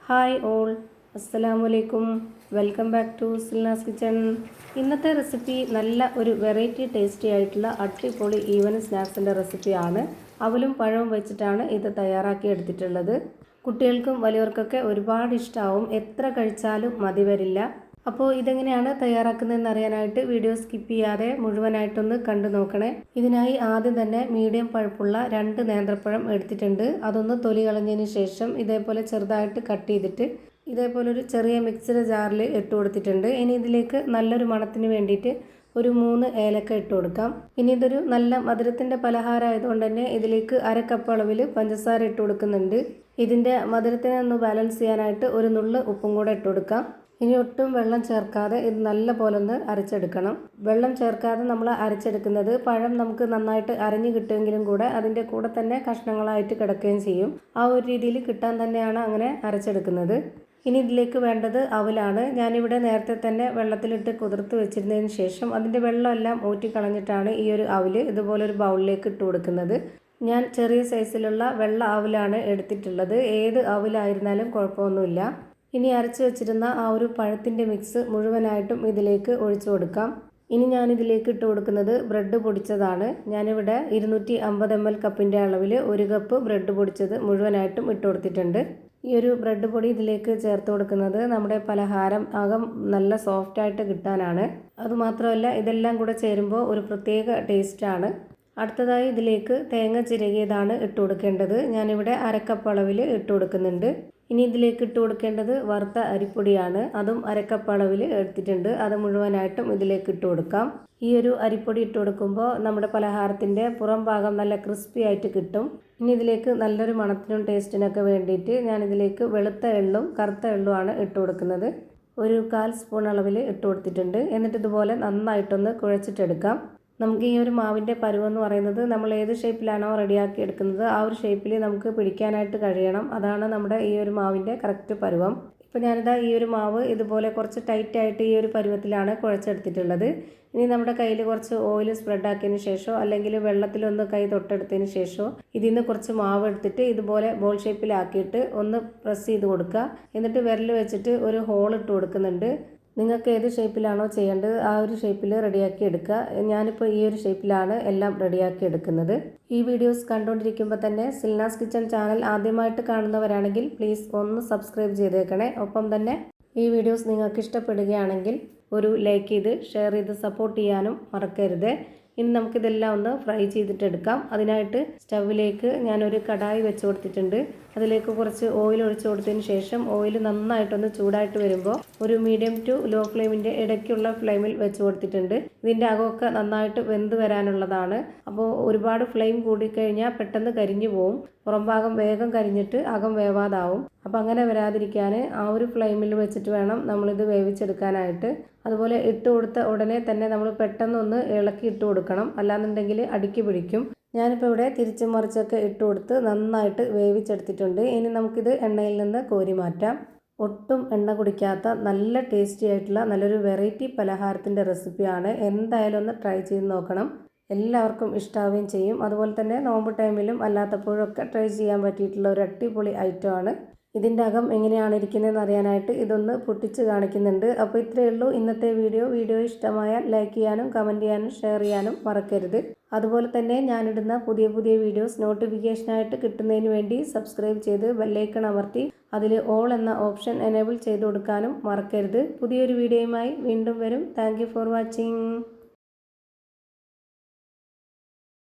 Hi all, അസ്സലാമലൈക്കും. Welcome back to Silna's kitchen. ഇന്നത്തെ recipe നല്ല ഒരു വെറൈറ്റി ടേസ്റ്റി ആയിട്ടുള്ള അടിപൊളി ഈവനിങ് സ്നാക്സിൻ്റെ റെസിപ്പിയാണ്. അവലും പഴവും വെച്ചിട്ടാണ് ഇത് തയ്യാറാക്കി എടുത്തിട്ടുള്ളത്. കുട്ടികൾക്കും വലിയവർക്കൊക്കെ ഒരുപാട് ഇഷ്ടമാവും. എത്ര കഴിച്ചാലും മതി വരില്ല. അപ്പോൾ ഇതെങ്ങനെയാണ് തയ്യാറാക്കുന്നതെന്ന് അറിയാനായിട്ട് വീഡിയോ സ്കിപ്പ് ചെയ്യാതെ മുഴുവനായിട്ടൊന്ന് കണ്ടു നോക്കണേ. ഇതിനായി ആദ്യം തന്നെ മീഡിയം പഴുപ്പുള്ള 2 നേന്ത്രപ്പഴം എടുത്തിട്ടുണ്ട്. അതൊന്ന് തൊലി കളഞ്ഞതിന് ശേഷം ഇതേപോലെ ചെറുതായിട്ട് കട്ട് ചെയ്തിട്ട് ഇതേപോലെ ഒരു ചെറിയ മിക്സിയുടെ ജാറിൽ ഇട്ട് കൊടുത്തിട്ടുണ്ട്. ഇനി ഇതിലേക്ക് നല്ലൊരു മണത്തിന് വേണ്ടിയിട്ട് ഒരു 3 ഏലക്ക ഇട്ട് കൊടുക്കാം. ഇനി ഇതൊരു നല്ല മധുരത്തിൻ്റെ പലഹാരം ആയതുകൊണ്ട് തന്നെ ഇതിലേക്ക് 1/2 കപ്പ് അളവിൽ പഞ്ചസാര ഇട്ട് കൊടുക്കുന്നുണ്ട്. ഇതിൻ്റെ മധുരത്തിനെ ഒന്ന് ബാലൻസ് ചെയ്യാനായിട്ട് ഒരു നുള്ള് ഉപ്പും കൂടെ ഇട്ട് കൊടുക്കാം. ഇനി ഒട്ടും വെള്ളം ചേർക്കാതെ ഇത് നല്ല പോലെ ഒന്ന് അരച്ചെടുക്കണം. വെള്ളം ചേർക്കാതെ നമ്മൾ അരച്ചെടുക്കുന്നത് പഴം നമുക്ക് നന്നായിട്ട് അരഞ്ഞു കിട്ടുമെങ്കിലും കൂടെ അതിൻ്റെ കൂടെ തന്നെ കഷ്ണങ്ങളായിട്ട് കിടക്കുകയും ചെയ്യും. ആ ഒരു രീതിയിൽ കിട്ടാൻ തന്നെയാണ് അങ്ങനെ അരച്ചെടുക്കുന്നത്. ഇനി ഇതിലേക്ക് വേണ്ടത് അവലാണ്. ഞാനിവിടെ നേരത്തെ തന്നെ വെള്ളത്തിലിട്ട് കുതിർത്ത് വെച്ചിരുന്നതിന് ശേഷം അതിൻ്റെ വെള്ളമെല്ലാം ഊറ്റിക്കളഞ്ഞിട്ടാണ് ഈ ഒരു അവല് ഇതുപോലൊരു ബൗളിലേക്ക് ഇട്ട് കൊടുക്കുന്നത്. ഞാൻ ചെറിയ സൈസിലുള്ള വെള്ള അവലാണ് എടുത്തിട്ടുള്ളത്. ഏത് അവലായിരുന്നാലും കുഴപ്പമൊന്നുമില്ല. ഇനി അരച്ച് വെച്ചിരുന്ന ആ ഒരു പഴത്തിൻ്റെ മിക്സ് മുഴുവനായിട്ടും ഇതിലേക്ക് ഒഴിച്ചു കൊടുക്കാം. ഇനി ഞാനിതിലേക്ക് ഇട്ട് കൊടുക്കുന്നത് ബ്രെഡ് പൊടിച്ചതാണ്. ഞാനിവിടെ 250 ml കപ്പിൻ്റെ അളവിൽ 1 കപ്പ് ബ്രെഡ് പൊടിച്ചത് മുഴുവനായിട്ടും ഇട്ട് കൊടുത്തിട്ടുണ്ട്. ഈ ഒരു ബ്രെഡ് പൊടി ഇതിലേക്ക് ചേർത്ത് കൊടുക്കുന്നത് നമ്മുടെ പലഹാരം അകം നല്ല സോഫ്റ്റായിട്ട് കിട്ടാനാണ്. അതുമാത്രമല്ല ഇതെല്ലാം കൂടെ ചേരുമ്പോൾ ഒരു പ്രത്യേക ടേസ്റ്റാണ്. അടുത്തതായി ഇതിലേക്ക് തേങ്ങ ചിരകിയതാണ് ഇട്ട് കൊടുക്കേണ്ടത്. ഞാനിവിടെ 1/2 കപ്പ് അളവിൽ ഇട്ട് കൊടുക്കുന്നുണ്ട്. ഇനി ഇതിലേക്ക് ഇട്ട് കൊടുക്കേണ്ടത് വറുത്ത അരിപ്പൊടിയാണ്. അതും 1/2 കപ്പ് അളവിൽ എടുത്തിട്ടുണ്ട്. അത് മുഴുവനായിട്ടും ഇതിലേക്ക് ഇട്ട് കൊടുക്കാം. ഈ ഒരു അരിപ്പൊടി ഇട്ട് കൊടുക്കുമ്പോൾ നമ്മുടെ പലഹാരത്തിൻ്റെ പുറം ഭാഗം നല്ല ക്രിസ്പി ആയിട്ട് കിട്ടും. ഇനി ഇതിലേക്ക് നല്ലൊരു മണത്തിനും ടേസ്റ്റിനൊക്കെ വേണ്ടിയിട്ട് ഞാനിതിലേക്ക് വെളുത്ത എള്ളും കറുത്ത എള്ളുമാണ് ഇട്ട് കൊടുക്കുന്നത്. ഒരു 1/4 സ്പൂൺ അളവിൽ ഇട്ട് കൊടുത്തിട്ടുണ്ട്. എന്നിട്ട് ഇതുപോലെ നന്നായിട്ടൊന്ന് കുഴച്ചിട്ടെടുക്കാം. നമുക്ക് ഈ ഒരു മാവിൻ്റെ പരുവെന്ന് പറയുന്നത് നമ്മൾ ഏത് ഷേപ്പിലാണോ റെഡിയാക്കി എടുക്കുന്നത് ആ ഒരു ഷേപ്പിൽ നമുക്ക് പിടിക്കാനായിട്ട് കഴിയണം. അതാണ് നമ്മുടെ ഈ ഒരു മാവിൻ്റെ കറക്റ്റ് പരുവം. ഇപ്പോൾ ഞാനിതാ ഈ ഒരു മാവ് ഇതുപോലെ കുറച്ച് ടൈറ്റായിട്ട് ഈ ഒരു പരുവത്തിലാണ് കുഴച്ചെടുത്തിട്ടുള്ളത്. ഇനി നമ്മുടെ കയ്യിൽ കുറച്ച് ഓയിൽ സ്പ്രെഡ് ആക്കിയതിന് ശേഷമോ അല്ലെങ്കിൽ വെള്ളത്തിലൊന്ന് കൈ തൊട്ടെടുത്തതിന് ശേഷമോ ഇതിൽ നിന്ന് കുറച്ച് മാവ് എടുത്തിട്ട് ഇതുപോലെ ബോൾ ഷേപ്പിലാക്കിയിട്ട് ഒന്ന് പ്രസ് ചെയ്ത് കൊടുക്കുക. എന്നിട്ട് വിരൽ വെച്ചിട്ട് ഒരു ഹോൾ ഇട്ട് കൊടുക്കുന്നുണ്ട്. നിങ്ങൾക്ക് ഏത് ഷേപ്പിലാണോ ചെയ്യേണ്ടത് ആ ഒരു ഷേപ്പിൽ റെഡിയാക്കി എടുക്കുക. ഞാനിപ്പോൾ ഈ ഒരു ഷേപ്പിലാണ് എല്ലാം റെഡിയാക്കി എടുക്കുന്നത്. ഈ വീഡിയോസ് കണ്ടുകൊണ്ടിരിക്കുമ്പോൾ തന്നെ സിൽനാസ് കിച്ചൺ ചാനൽ ആദ്യമായിട്ട് കാണുന്നവരാണെങ്കിൽ പ്ലീസ് ഒന്ന് സബ്സ്ക്രൈബ് ചെയ്തേക്കണേ. ഒപ്പം തന്നെ ഈ വീഡിയോസ് നിങ്ങൾക്ക് ഇഷ്ടപ്പെടുകയാണെങ്കിൽ ഒരു ലൈക്ക് ചെയ്ത് ഷെയർ ചെയ്ത് സപ്പോർട്ട് ചെയ്യാനും മറക്കരുത്. ഇനി നമുക്കിതെല്ലാം ഒന്ന് ഫ്രൈ ചെയ്തിട്ടെടുക്കാം. അതിനായിട്ട് സ്റ്റൗവിലേക്ക് ഞാനൊരു കടായി വെച്ച് കൊടുത്തിട്ടുണ്ട്. അതിലേക്ക് കുറച്ച് ഓയിൽ ഒഴിച്ച് കൊടുത്തതിന് ശേഷം ഓയിൽ നന്നായിട്ടൊന്ന് ചൂടായിട്ട് വരുമ്പോൾ ഒരു മീഡിയം ടു ലോ ഫ്ലെയിമിൻ്റെ ഇടയ്ക്കുള്ള ഫ്ലെയിമിൽ വെച്ച് കൊടുത്തിട്ടുണ്ട്. ഇതിൻ്റെ അകമൊക്കെ നന്നായിട്ട് വെന്ത് വരാനുള്ളതാണ്. അപ്പോൾ ഒരുപാട് ഫ്ലെയിം കൂടിക്കഴിഞ്ഞാൽ പെട്ടെന്ന് കരിഞ്ഞു പോവും. പുറം ഭാഗം വേഗം കരിഞ്ഞിട്ട് അകം വേവാതാവും. അപ്പോൾ അങ്ങനെ വരാതിരിക്കാൻ ആ ഒരു ഫ്ലെയിമിൽ വെച്ചിട്ട് വേണം നമ്മളിത് വേവിച്ചെടുക്കാനായിട്ട്. അതുപോലെ ഇട്ട് കൊടുത്ത ഉടനെ തന്നെ നമ്മൾ പെട്ടെന്നൊന്ന് ഇളക്കി ഇട്ട് കൊടുക്കണം. അല്ലാന്നുണ്ടെങ്കിൽ അടിക്ക് പിടിക്കും. ഞാനിപ്പോൾ ഇവിടെ തിരിച്ചും മറിച്ചൊക്കെ ഇട്ട് കൊടുത്ത് നന്നായിട്ട് വേവിച്ചെടുത്തിട്ടുണ്ട്. ഇനി നമുക്കിത് എണ്ണയിൽ നിന്ന് കോരി മാറ്റാം. ഒട്ടും എണ്ണ കുടിക്കാത്ത നല്ല ടേസ്റ്റി ആയിട്ടുള്ള നല്ലൊരു വെറൈറ്റി പലഹാരത്തിൻ്റെ റെസിപ്പിയാണ്. എന്തായാലും ഒന്ന് ട്രൈ ചെയ്ത് നോക്കണം. എല്ലാവർക്കും ഇഷ്ടാവുകയും ചെയ്യും. അതുപോലെ തന്നെ നോമ്പ് ടൈമിലും അല്ലാത്തപ്പോഴൊക്കെ ട്രൈ ചെയ്യാൻ പറ്റിയിട്ടുള്ള ഒരു അടിപൊളി ഐറ്റമാണ്. ഇതിൻ്റെ അകം എങ്ങനെയാണ് ഇരിക്കുന്നതെന്ന് അറിയാനായിട്ട് ഇതൊന്ന് പൊട്ടിച്ച് കാണിക്കുന്നുണ്ട്. അപ്പോൾ ഇത്രയേ ഉള്ളൂ ഇന്നത്തെ വീഡിയോ ഇഷ്ടമായാൽ ലൈക്ക് ചെയ്യാനും കമൻറ്റ് ചെയ്യാനും ഷെയർ ചെയ്യാനും മറക്കരുത്. അതുപോലെ തന്നെ ഞാനിടുന്ന പുതിയ വീഡിയോസ് നോട്ടിഫിക്കേഷനായിട്ട് കിട്ടുന്നതിന് വേണ്ടി സബ്സ്ക്രൈബ് ചെയ്ത് ബെല്ലൈക്കൺ അമർത്തി അതിൽ ഓൾ എന്ന ഓപ്ഷൻ എനേബിൾ ചെയ്ത് കൊടുക്കാനും മറക്കരുത്. പുതിയൊരു വീഡിയോയുമായി വീണ്ടും വരും. Thank you for watching.